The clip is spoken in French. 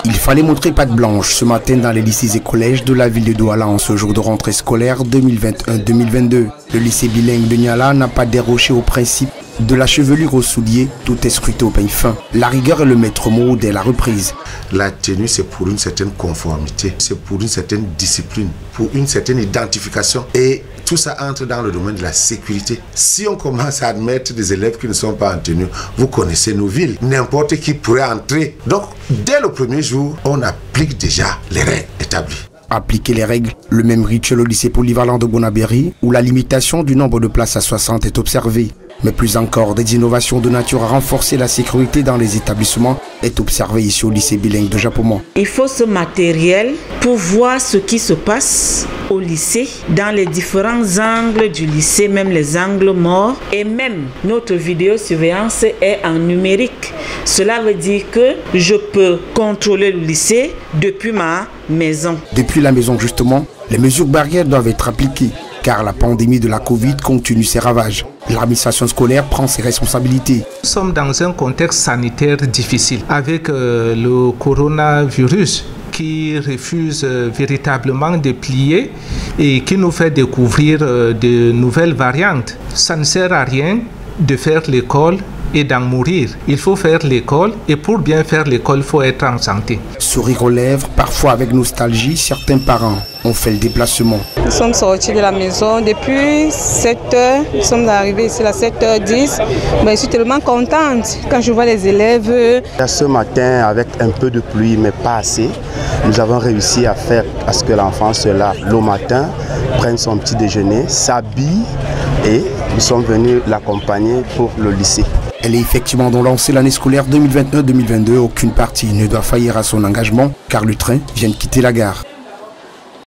Il fallait montrer patte blanche ce matin dans les lycées et collèges de la ville de Douala en ce jour de rentrée scolaire 2021-2022. Le lycée bilingue de Niala n'a pas déroché au principe de la chevelure aux souliers, tout est scruté au peigne fin. La rigueur est le maître mot dès la reprise. La tenue, c'est pour une certaine conformité, c'est pour une certaine discipline, pour une certaine identification. Et tout ça entre dans le domaine de la sécurité. Si on commence à admettre des élèves qui ne sont pas en tenue, vous connaissez nos villes, n'importe qui pourrait entrer. Donc, dès le premier jour, on applique déjà les règles établies. Appliquer les règles, le même rituel au lycée polyvalent de Bonabéry, où la limitation du nombre de places à 60 est observée. Mais plus encore, des innovations de nature à renforcer la sécurité dans les établissements est observée ici au lycée bilingue de Japoma. Il faut ce matériel pour voir ce qui se passe au lycée, dans les différents angles du lycée, même les angles morts. Et même notre vidéosurveillance est en numérique. Cela veut dire que je peux contrôler le lycée depuis ma maison. Depuis la maison justement, les mesures barrières doivent être appliquées, car la pandémie de la Covid continue ses ravages. L'administration scolaire prend ses responsabilités. Nous sommes dans un contexte sanitaire difficile avec le coronavirus qui refuse véritablement de plier et qui nous fait découvrir de nouvelles variantes. Ça ne sert à rien de faire l'école et d'en mourir. Il faut faire l'école et pour bien faire l'école, il faut être en santé. Sourire aux lèvres, parfois avec nostalgie, certains parents ont fait le déplacement. Nous sommes sortis de la maison depuis 7h, nous sommes arrivés ici à 7h10. Mais je suis tellement contente quand je vois les élèves. Ce matin, avec un peu de pluie, mais pas assez, nous avons réussi à faire à ce que l'enfant se lave le matin, prenne son petit déjeuner, s'habille et nous sommes venus l'accompagner pour le lycée. Elle est effectivement donc lancée l'année scolaire 2021-2022. Aucune partie ne doit faillir à son engagement car le train vient de quitter la gare.